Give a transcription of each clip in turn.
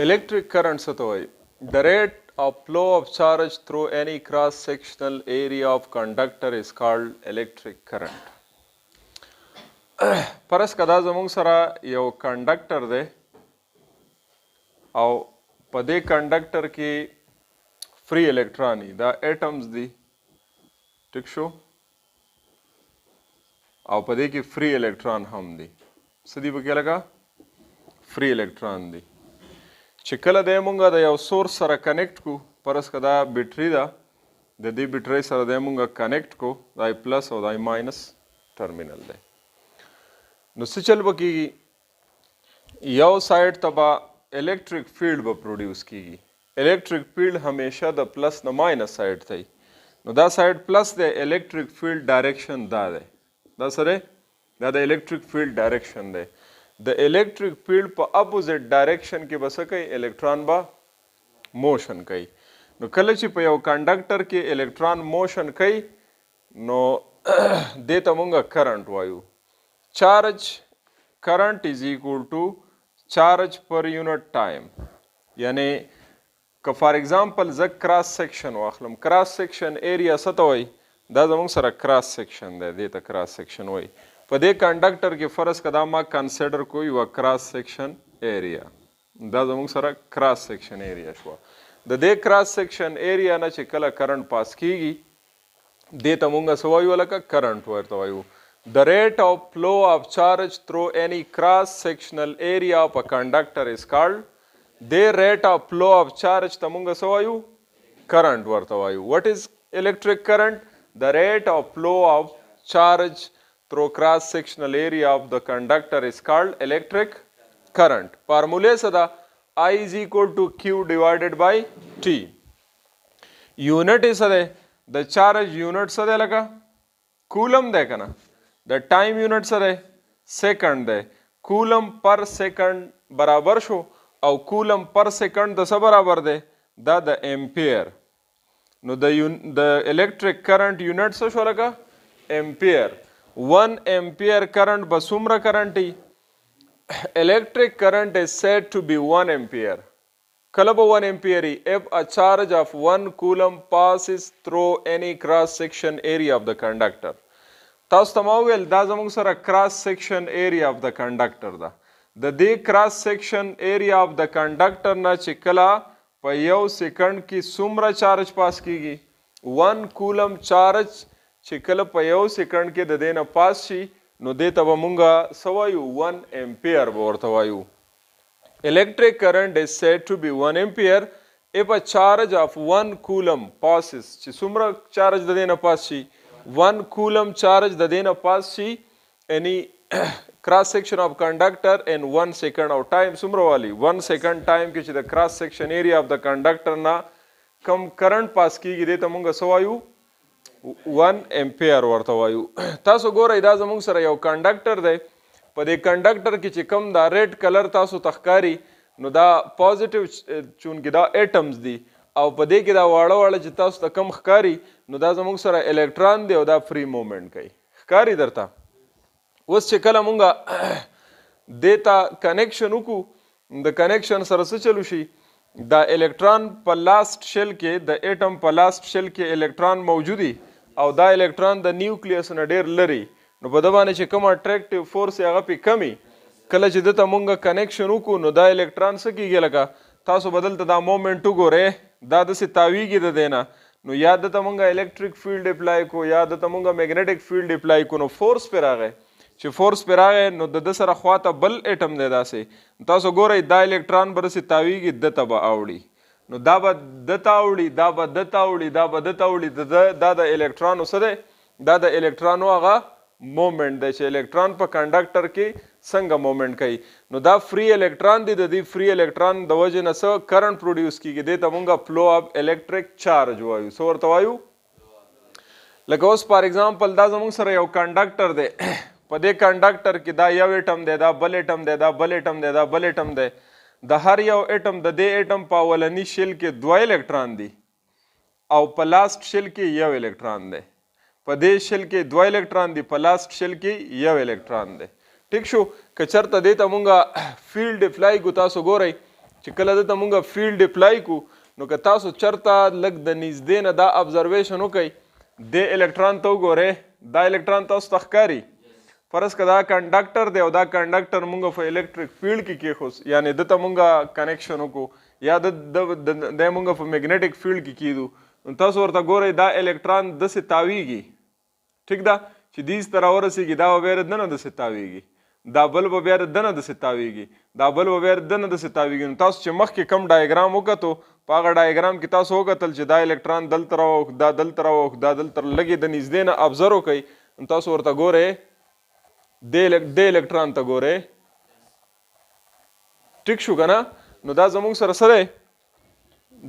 Electric current څه ته وایي؟ The rate of flow of charge through any cross-sectional area of conductor is called electric current. پرس کدا زموږ سره یو کنډکټر دی او په دې کنډکټر کې فری الکترون دي، دا اټمز دي، ټیک شو، او په دې کې فری الکترون هم دي. څه دي پکې لکه فری الکترون دي. چې کله دی مونږ د یو سورس سره کنیکټ کو، پرس که دا بیټري ده، د دې بیټرۍ سره دی مونږ کنیکټ کو، دا پلس او دا ماینس ټرمینل دی. نو څه چل به کېږي؟ یو سایډ ته به الیکټریک فیلډ به پروډیوس کېږي. الیکټریک فیلډ همیشه د پلس نه ماینس سایډ ته وي. نو دا سایډ پلس دی، الیکټریک فیلډ ډایرکشن دا دی، دا سره دا د الیکټریک فیلډ ډایرکشن دی. د الیکټریک فیلډ په اپوزیټ ډایرکشن کې به څه کوي؟ الکترون به موشن کوي. نو کله چې په یو کنډکټر کې الکترون موشن کوي نو دې ته مونږ کرنټ وایو. چارج کرنٹ از equal to چارج پر یونٹ ټایم. یعنی که فار ایگزامپل زه کراس سیکشن واخلم، کراس سیکشن ایریا څه ته وایي؟ دا زموږ سره کراس سیکشن دی، دې ته کراس سیکشن وایي. په دې کنډکټر کې فرض که دا ما کنسیډر کو یوه کراس سیکشن ایریا، دا زموږ سره کراس سیکشن ایریا شوه. د دې کراس سیکشن ایریا نه چې کله کرنٹ پاس کیږي دې ته مونږ څه وایو؟ لکه کرنٹ ورته وایو. The rate of flow of charge through any cross-sectional area of a conductor is called the rate of flow of charge ته مونږ څه وایو؟ کرنٹ ورته وایو. What is electric current? The rate of flow of charge through cross-sectional area of the conductor is called electric current. فارموله څه ده؟ I is equal to Q divided by T. یونٹ یې څه دی؟ د چارج یونٹ څه دی؟ لکه کولم دی که نه؟ د ټایم یونٹ څه دی؟ سیکنډ دی. کولم پر سیکنډ برابر شو او کولم پر سیکنډ د څه برابر دی؟ دا د امپیر. نو د الیکټریک کرنٹ یونٹ څه شو؟ لکه امپیر. 1 امپیر کرنٹ به څومره کرنٹ وي؟ electric current is said to be 1 ampere. کله به 1 ampere وي؟ if a charge of 1 coulomb passes through any cross section area of the conductor. تاسو ته ما وویل دا زموږ سره کراس سیکشن ایریا اف د کنډکټر ده. د دې کراس سیکشن ایریا اف د کنډکټر نه چې کله په یو سیکنډ کې څومره چارج پاس کیږي؟ 1 کولم چارج چې کله په یو سیکنډ کې د دې نه پاس شي نو دې ته به مونږ څه وایو؟ 1 امپیر به ورته وایو. electric current is said to be 1 ampere if a charge of 1 coulomb passes. چې څومره چارج د دې نه پاس شي؟ 1 coulomb charge د دې نه پاس شي any cross section of conductor in 1 second of time. څومره والی؟ 1 second time کې چې د cross section area of the conductor نه کم کرنٹ پاس کیږي دې ته مونږ څه وایو؟ 1 امپیر ورته وایو. تاسو ګورئ دا زموږ سره یو کنډکټر دی. په دې کنډکټر کې چې کم دا ریډ کلر تاسو ته ښکاري نو دا پازیټیو چونکې دا ایټمز دي او په دې کې دا واړه واړه چې تاسو ته کم ښکاري نو دا زموږ سره الکترون دی او دا فری مومنټ کوي. ښکاري درته؟ اوس چې کله مونږ دې ته کنیکشن وکړو د کنیکشن سره څه چلو شي؟ دا الکترون په لاست شیل کې د ایټم په لاست شیل کې الکترون موجودي او دا الکترون د نیوکلیس نه ډیر لري. نو په ده باندې چې کوم اټریکټیو فورس یې هغه پې کمي. کله چې دته مونږ کنیکشن وکړو نو دا الکترون څه کېږي؟ لکه تاسو به دلته دا مومنټ وګورئ دا داسې تاویږي د دی نه. نو یا دته مونږ الیکټریک فیلډ اپلای کړو یا دته مونږ میګنیټک فیلډ اپلای کړو نو فورس پې راغی. چې فورس پې راغی نو د ده سره خواته بل ایټم دی داسې. تاسو ګورئ دا الکترون به داسې تاویږي دته به اوړي. نو دا به دته اوړي دا به دته اوړي دا به دته اوړي. دا د الکترونو څه دی؟ دا د الکترونو هغه مومنټ دی چې الکترون په کنډکټر کې څنګه مومنټ کوي. نو دا فری الکترون دی. د دې فری الکترون د وجې نه څه کرنٹ پروډیوس کیږي؟ دې ته مونږ فلو اف الیکټریک چارج وایو. څه ورته وایو؟ لکه اوس فار ایگزامپل دا زموږ سره یو کنډکټر دی. په دې کنډکټر کې دا یو ایټم دی دا بل ایټم دی دا بل ایټم دی دا بل ایټم دی. د هر یو ایټم د دې ایټم په اولني شیل کې 2 الکترون دي او په لاست شیل کې یو الکترون دی. په دې شیل کې 2 الکترون دي په لاست شیل کې یو الکترون دی. ټیک شو؟ که چېرته دې ته مونږ فیلډ اپلای کړو تاسو ګورئ چې کله دته مونږ فیلډ اپلای کو نو که تاسو چرته لږ د نږدې نه دا ابزرویشن وکئ د الکترون ته وګورئ دا الکترون تاسو ته ښکاري فرض که دا کنډکټر دی او دا کنډکټر مونږ په الکتریک فیلډ کې کېښوس یعنې دته مونږ کنیکشن وکړو یا د مونږ په میګنیټک فیلډ کې کیدو نو تاسو ورته ګورئ دا الکترون داسې تاویږي ټیک ده چې دیز ته راورسېږي دا به بیا دننه داسې تاویږي دا بل به بیا دننه داسې تاویږي دا بل به بیا دننه داسې تاویږي نو تاسو چې مخکې کم ډایګرام وکتو په هغه ډایګرام کې تاسو وکتل چې دا الکترون دلته راووښت دا دلته راووښت دا دلته لږې د نږدې نه ابزرو کوي نو تاسو ورته ګورئ د الکترون ته ګورئ ټیک شو که نه نو دا زموږ سره څه دی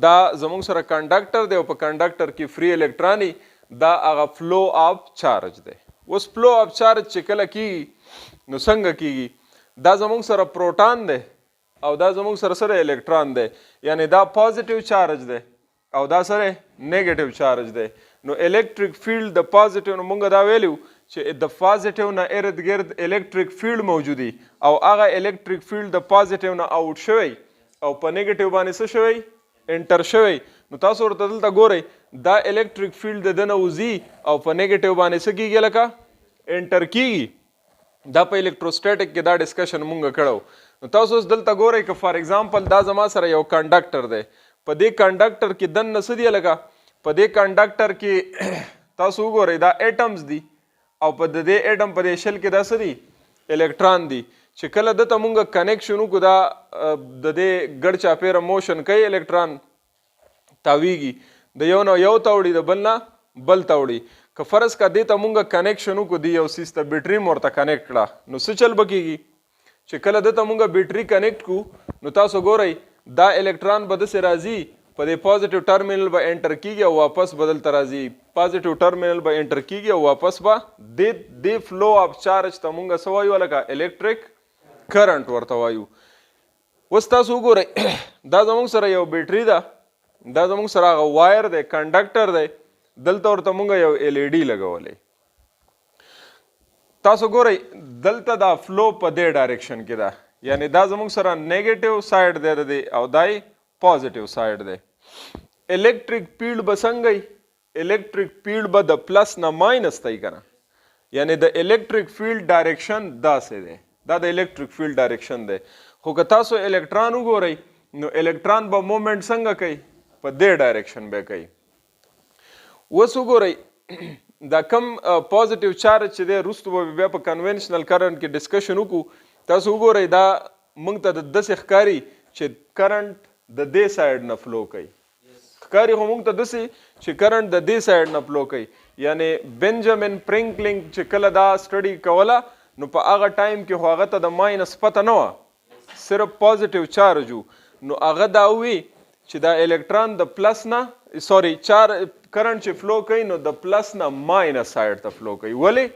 دا زموږ سره کنډکټر دی او په کنډکټر کې فری الکتروني دا هغه فلو آف چارج دی اوس فلو آف چارج چې کله کیږي نو څنګه کیږي دا زموږ سره پروټان دی او دا زموږ سره سره الکترون دی یعنی دا پازیټیو چارج دی او دا سره نیگیټیو چارج دی نو الکتریک فیلډ د پازیټیو نو مونږ دا ویلو چې د پازیټیو نه ارد ګرد الکتریک فیلډ موجودي او هغه الکتریک فیلډ د پازیټیو نه آوټ شوی او په نیگیټیو باندې څه شوی انټر شوی نو تاسو ورته دلته ګورئ دا الکتریک فیلډ د دنه وځي او په نیگیټیو باندې څه کیږي لکه انټر کیږي دا په الکتروسټیټک کې دا ډسکشن مونږ کړو نو تاسو اوس دلته ګورئ که فار ایگزامپل دا زما سره یو کنډکټر دی په دې کنډکټر کې دننه څه دی لکه په دې کنډکټر کې تاسو وګورئ دا ایټمز دي او په دې ایټم په دې شل کې دا څه دي الکترون دي چې کله دته مونږ کنیکشن وکړو دا د دې ګډ چاپیره موشن کوي الکترون تاویږي د یو نه یو تاوړي د بل نه بل تاوړي که فرض کا دې ته مونږ کنیکشن وکړو دی یو سیس ته بیټري مو ورته کنیکټ کړه نو څه چل به کېږي چې کله دته مونږ بیټري کنیکټ کړو نو تاسو ګورئ دا الکترون به داسې راځي په دې پازیټیو ټرمینل به انټر کیږي او واپس به دلته راځي پازیټیو ټرمینل به انټر کیږي او واپس به د فلو اف چارج ته مونږ څه وایو لکه الکتریک کرنټ ورته وایو اوس تاسو وګورئ دا زموږ سره یو بیټري ده دا زموږ سره هغه وایر دی کنډکټر دی دلته ورته مونږ یو ایل ای ډي لګولی تاسو ګورئ دلته دا فلو په دې ډایرکشن کې ده یعنی دا زموږ سره نیگیټیو سایډ دی د دې او دای پازیټیو سایډ دی الکتریک فیلډ به څنګه الکتریک فیلډ به د پلس نه ماینس ته کنه یعنی د الکتریک فیلډ ډایرکشن داسې دی دا د الکتریک فیلډ ډایرکشن دی خو که تاسو الکترون وګورئ نو الکترون به مومنټ څنګه کوي په دې ډایرکشن به کوي اوس وګورئ دا کم پازیټیو چارج چې دی وروستو به بیا په کنونشنل کرنټ کې ډسکشن وکړو تاسو وګورئ دا موږ ته داسې ښکاري چې کرنټ د دې سایډ نه فلو کوي ښکاري خو موږ ته داسې چې کرنټ د دې سایډ نه فلو کوي یعنی بنجامین فرینکلن چې کله دا سټډي کوله نو په هغه ټایم کې خو هغه ته د ماینس پته نه وه صرف پازیټیو چارج و نو هغه دا وی چې دا الکترون د پلس نه سوري کرنټ چې فلو کوي نو د پلس نه ماینس سایډ ته فلو کوي ولې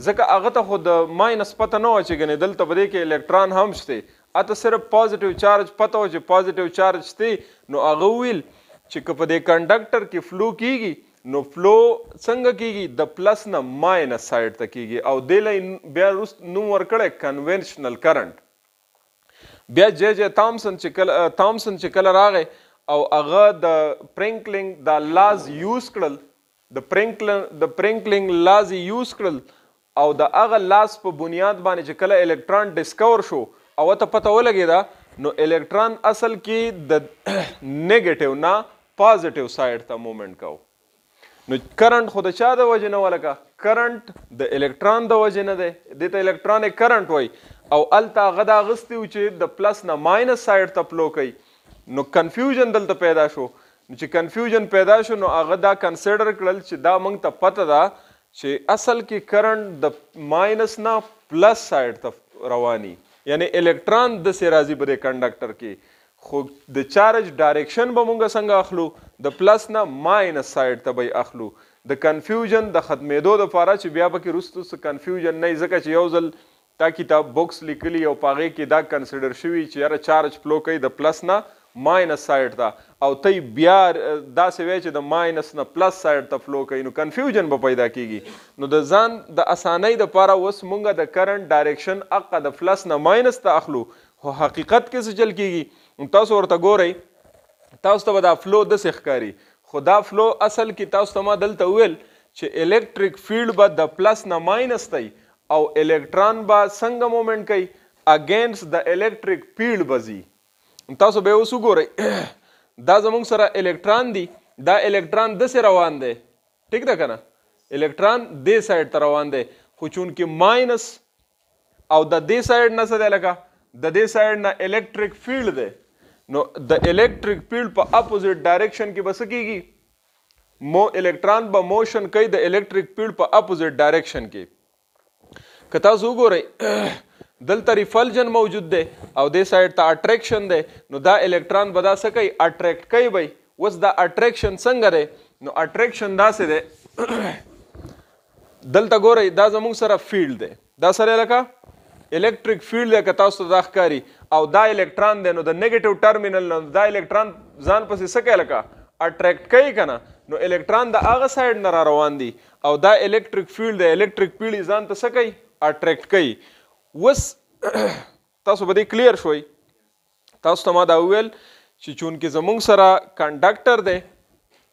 ځکه هغه ته خو د ماینس پته نه وه چې ګنې دلته به دې کې الکترون هم شته اته صرف پازیټیو چارج پته و چې پازیټیو چارج شته نو هغه ویل چې که په دې کنډکټر کې فلو کیږي نو فلو څنګه کیږي د پلس نه ماینس سایډ ته کیږي او دې له بیا نوم ورکړی کنونشنل کرنټ بیا جے تامسن چې کله راغی او هغه د فرینکلن دا لاز یوز کړل د فرینکلن لاز یوز کړل او د هغه لاز په بنیاد باندې چې کله الکترون ډسکور شو او ته پته ولګېده نو الکترون اصل کې د نیگیټیو نه پازیټیو سایډ ته مومنټ کو نو کرنټ خو د چا د وجې نه ولکه کرنټ د الکترون د وجې نه دی دې ته الکترونیک کرنټ وایي او هلته هغه دا اغوستی و چې د پلس نه ماینس سایډ ته فلو کوي نو کنفیوژن دلته پیدا شو نو چې کنفیوژن پیدا شو نو هغه دا کنسیډر کړل چې دا موږ ته پته ده چې اصل کې کرنټ د ماینس نه پلس سایډ ته رواني یعنی الکترون داسې راځي په دې کنډکټر کې خو د چارج ډایرکشن به مونږ څنګه اخلو د پلس نه ماینس سایډ ته به اخلو د کنفیوژن د ختمېدو دپاره چې بیا پکې وروستو څه کنفیوژن نه ځکه چې یو ځل تا کتاب بوکس لیکلي او په هغې کې دا کنسیډر شوي چې یاره چارج فلو کوي د پلس نه ماینس سایډ ته او تی بیا داسې وی چې د ماینس نه پلس سایډ ته فلو کوي نو کنفیوژن به پیدا کیږي نو د ځان د اسانۍ دپاره اوس مونږ د کرنټ ډایرکشن هغه د پلس نه ماینس ته اخلو خو حقیقت کې څه چل کیږي تاسو ورته ګورئ تاسو ته به دا فلو داسې ښکاري خو دا فلو اصل کې تاسو ته ما دلته وویل چې الکتریک فیلډ به د پلس نه ماینس دی او الکتران به څنګه مومنټ کوي اگینسټ د الکتریک فیلډ به ځي تاسو به اوس وګورئ دا زموږ سره الکتران دی دا الکتران داسې روان دی ټیک ده که نه الکتران دې سایډ ته روان دی خو چونکې ماینس او د دې سایډ نه څه دی لکه د دې سایډ نه الکتریک فیلډ دی نو د الکتریک فیلډ په اپوزیټ ډایرکشن کې به څه کېږي الکتران به موشن کوي د الکتریک فیلډ په اپوزیټ ډایرکشن کې که تاسو وګورئ دلته ریفلجن موجود دی او دې سایډ ته اټریکشن دی نو دا الکتران به دا څه کوي اټریکټ کوي به اوس دا اټریکشن څنګه دی نو اټریکشن داسې دی دلته ګورئ دا زموږ سره فیلډ دی دا سره لکه الکتریک فیلډ دی که تاسو ته دا ښکاري او دا الکتران دی نو د نیګیټیو ټرمینل نه دا الکتران ځان پسې څه کوي لکه اټریکټ کوي که نه نو الکتران د هغه سایډ نه را روان دي او دا الکتریک فیلډ دی الکتریک فیلډ یې ځان ته څه کوي اټریکټ کوي اوس تاسو به دې کلیر شوئ تاسو ته ما دا وویل چې چونکې زموږ سره کنډکټر دی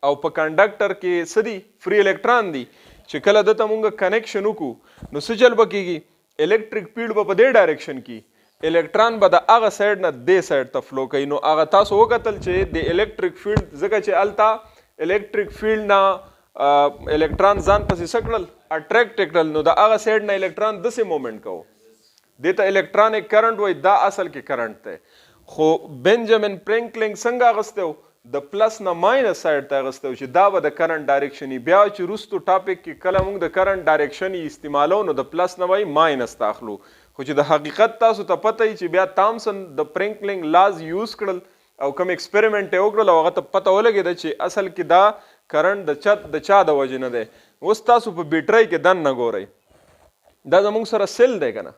او په کنډکټر کې څه دي فری الکتران دي چې کله دته مونږ کنیکشن وکړو نو څه چل به کېږي الکتریک فیلډ به په دې ډایرکشن کې الکتران به د هغه سایډ نه دې سایډ ته فلو کوي نو هغه تاسو وکتل چې د الکتریک فیلډ ځکه چې هلته الکتریک فیلډ نه الکتران ځان پسې څه کړل اټریکټ کړل نو د هغه سایډ نه الکتران داسې مومنټ کوو دې ته الکترانیک کرنټ وایي دا اصل کې کرنټ دی خو بنجامین فرینکلن څنګه اغوستی و د پلس نه ماینس سایډ ته اغوستی و چې دا به د کرنټ ډایرکشن وي بیا چې وروستو ټاپک کې کله موږ د کرنټ ډایرکشن یې استعمالو نو د پلس نه به ماینس ته اخلو خو چې د حقیقت تاسو ته پته وي چې بیا تامسن د فرینکلن لاز یوز کړل او کوم ایکسپریمنټ یې وکړل او هغه ته پته ولګېده چې اصل کې دا کرنټ د چا د وجې نه دی اوس تاسو په بیټرۍ کې دننه ګورئ دا زموږ سره سیل دی که نه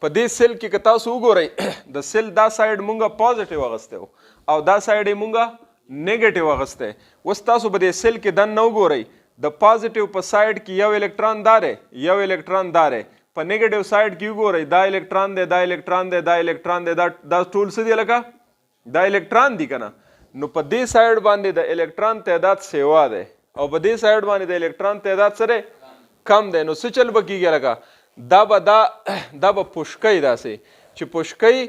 په دې سیل کې که تاسو وګورئ د سیل دا سایډ مونږه پازیټیو اغوستی او دا سایډ یې مونږه نیګیټیو اغوستی اوس تاسو په دې سیل کې دننه وګورئ د پازیټیو په سایډ کې یو الکتران دا دی یو الکتران دا دی په نیګیټیو سایډ کې وګورئ دا الکتران دی دا الکتران دی دا الکتران دی دا ټول څه دی لکه دا الکتران دی که نه نو په دې سایډ باندې د الکتران تعداد سیوا دی او په دې سایډ باندې د الکتران تعداد څه دی کم دی نو څه چل به کېږي لکه دا به پوشکۍ داسې چې پوشکۍ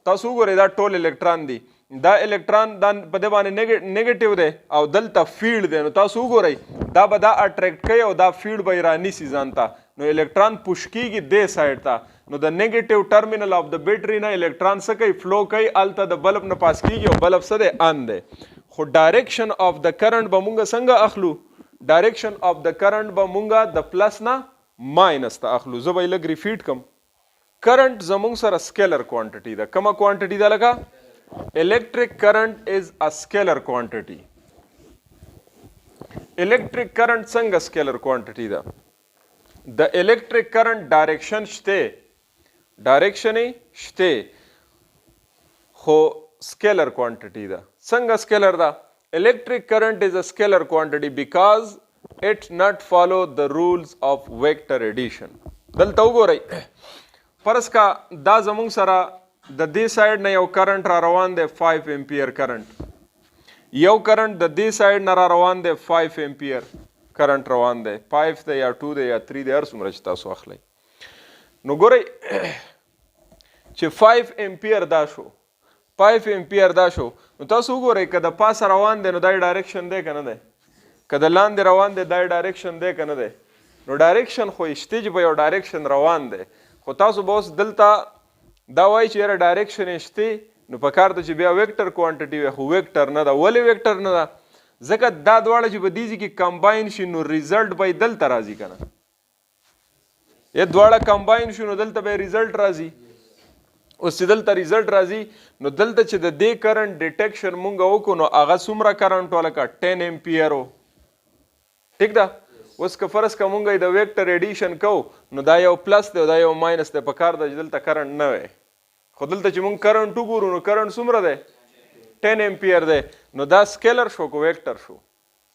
تاسو وګورئ دا ټول الکتران دی دا الکتران دا په دې باندې نیګیټیو دی او دلته فیلډ دی نو تاسو وګورئ دا به دا اټریکټ کوي او دا فیلډ به یې رانیسي ځان ته نو الکتران پوش کېږي دې سایډ ته نو د نیګیټیو ټرمینل آف د بیټري نه الکتران څه کوي فلو کوي هلته د بلب نه پاس کېږي او بلب څه دی ان دی خو ډایرکشن آف د کرنټ به مونږ څنګه اخلو ډایرکشن آف د کرنټ به مونږ د پلس نه ماینس ته اخلو زه به یې لږ ریپیټ کم کرنټ زموږ سره سکیلر کوانټټي ده کومه کوانټټي ده لکه electric current is a scalar quantity electric current څنګه scalar quantity ده د electric current direction شته خو scalar quantity ده څنګه scalar ده electric current is a scalar quantity because it not follow the rules of vector addition دلته وګورئ فرض کا دا زموږ سره د دې سایډ نه یو کرنٹ را روان دی 5 امپیر کرنٹ یو کرنٹ د دې سایډ نه را روان دی 5 امپیر کرنٹ روان دی 5 دی یا 2 دی یا 3 دی هر څومره چې تاسو اخلئ نو ګورئ چې 5 امپیر دا شو 5 امپیر دا شو نو تاسو وګورئ که د پاسه روان دی نو دا ډایرکشن دی که نه دی که د لاندې روان دی دا ډایرکشن دی که نه دی نو ډایرکشن خو شته چې په یو ډایرکشن روان دی خو تاسو به اوس دلته دا وایي چې یاره ډایرکشن یې شته نو په کار ده چې بیا ویکټر کوانټټي وي خو ویکټر نه ده ولې ویکټر نه ده ځکه دا دواړه چې په دې ځای کې کمباین شي نو ریزلټ به یې دلته راځي که نه یې دواړه کمباین شي نو دلته به یې ریزلټ راځي اوس چې دلته ریزلټ راځي نو دلته چې د دې کرنټ ډیټیکشن مونږ وکړو نو هغه څومره کرنټ و لکه 10 امپیر و ټیک ده اوس که فرض که مونږ یې د ویکټر ایډیشن کوو نو دا یو پلس دی او دا یو ماینس دی په کار ده چې دلته کرنټ نه وی خو دلته چې مونږ کرنټ وګورو نو کرنټ څومره دی 10 امپیر دی نو دا سکیلر شو که ویکټر شو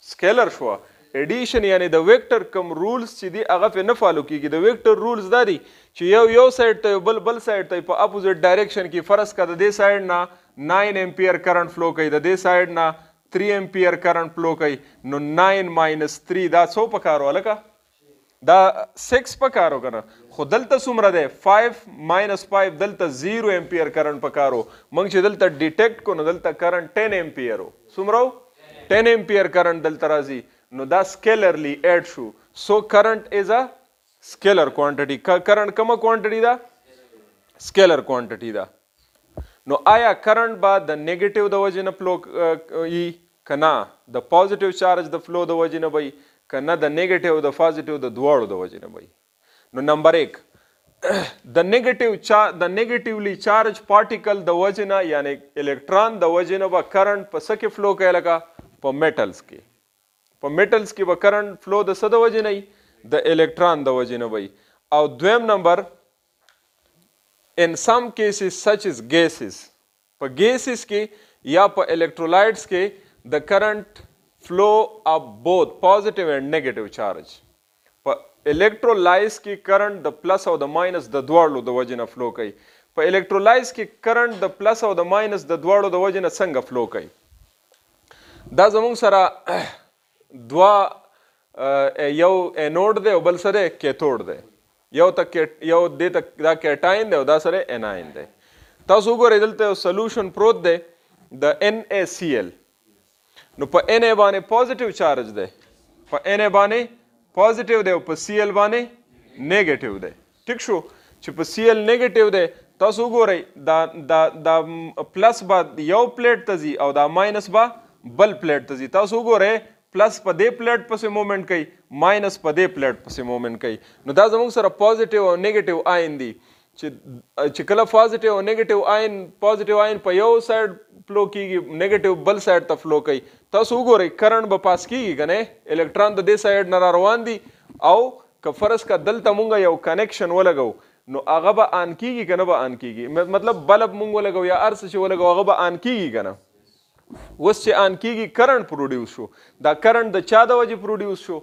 سکیلر شو ایډیشن یعنی د ویکټر کم رولز چې دي هغه پې نه فالو کېږي د ویکټر رولز دا دي چې یو سایډ ته بل سایډ ته په اپوزیټ ډایرکشن کې فرض که د دې سایډ نه 9 ampere current flow कोي the they side ना 3 ampere current flow कोई नो 9 - 3 दा सो पकारो अलका दा 6 पकारो कना खो दलता सुमरा दे 5 - 5 दलता 0 एम्पियर करंट पकारो मंग चे दलता डिटेक्ट को नो दलता करंट 10 एम्पियर हो सुमरो 10 एम्पियर करंट दलता राजी नो दा स्केलरली एड शू so current is a scalar quantity current कम क्वांटिटी दा स्केलर क्वांटिटी दा नो आया करंट बा द नेगेटिव द वजन फ्लो ई कना द पॉजिटिव चार्ज द फ्लो द वजन बई कना द नेगेटिव द पॉजिटिव द दुआड़ो द वजन बई नो number 1 the negatively charge particle the वजन यानी इलेक्ट्रॉन द वजन बा करंट प सके फ्लो कहलका प मेटल्स की ब करंट फ्लो द सद वजन आई द इलेक्ट्रॉन द वजन बई और द्वयम number in some cases such as gases पर gases के या पर electrolytes के the current flow of both positive and negative charge पर electrolytes की current the plus or the minus the द्वारलो the वजन flow कई पर electrolytes की current the plus or the minus the द्वारलो the वजन संग flow कई दा जमुंग सरा द्वा यो एनोड दे बल सरे कैथोड दे यो दे तक दा कैटाइन दे दा सरे एनाइन दे तासु गो रिजल्ट सॉल्यूशन प्रोत दे द NaCl नो प Na बाने पॉजिटिव चार्ज दे प Na बाने पॉजिटिव दे प Cl बाने नेगेटिव दे ठीक शो च प Cl नेगेटिव दे तासु गो रे दा प्लस बा यो प्लेट तजी और दा माइनस बा बल प्लेट तजी तासु गो रे प्लस पदे प्लेट पसे मोमेंट कई माइनस पदे प्लेट पसे मोमेंट कई नो दा जमुंग सर पॉजिटिव और नेगेटिव आयन दी चिकला पॉजिटिव और नेगेटिव आयन प यो साइड फ्लो की नेगेटिव बल साइड त फ्लो कई तस उगो रे करंट ब पास की गने इलेक्ट्रॉन द दे साइड न रवान दी औ क फरस का दल तमुंगा यो कनेक्शन वलगो नो अगबा आन की गने बा आन की मतलब बल्ब मुंग वलगो या अर्स से वलगो अगबा आन की गना वस्चे आन की करंट प्रोड्यूस शो द करंट द चादा वजह प्रोड्यूस शो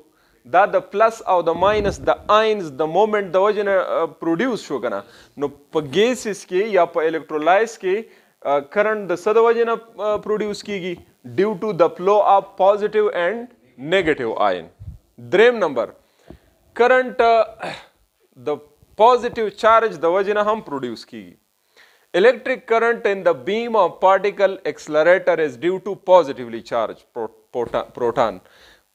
दा द प्लस और द माइनस द आयंस द मोमेंट द वजह प्रोड्यूस शो कना नो प गैसेस के या प इलेक्ट्रोलाइट्स के करंट द सद वजह प्रोड्यूस कीगी due to the flow of positive and negative ion द्रेम नंबर करंट द पॉजिटिव चार्ज द वजह हम प्रोड्यूस कीगी Electric current in the beam of particle accelerator is due to positively charged proton.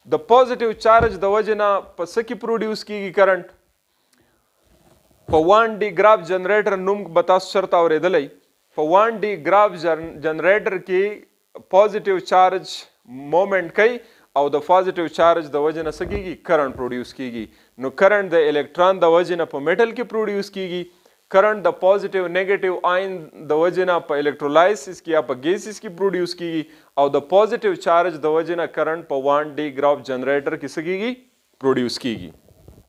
The positive charge the वजना पसकी produce की current पर 1D graph generator नुम बतास शर्त और इधलाई पर 1D graph generator की positive charge moment कई और the positive charge the वजना सकी की current produce कीगी no current the electron the वजना पर metal की produce कीगी करंट द पॉजिटिव नेगेटिव आयन द वजह पर इलेक्ट्रोलाइसिस की या पर गैसेस की प्रोड्यूस की और द पॉजिटिव चार्ज द वजह करंट पर 1D ग्राफ जनरेटर की सकेगी प्रोड्यूस कीगी।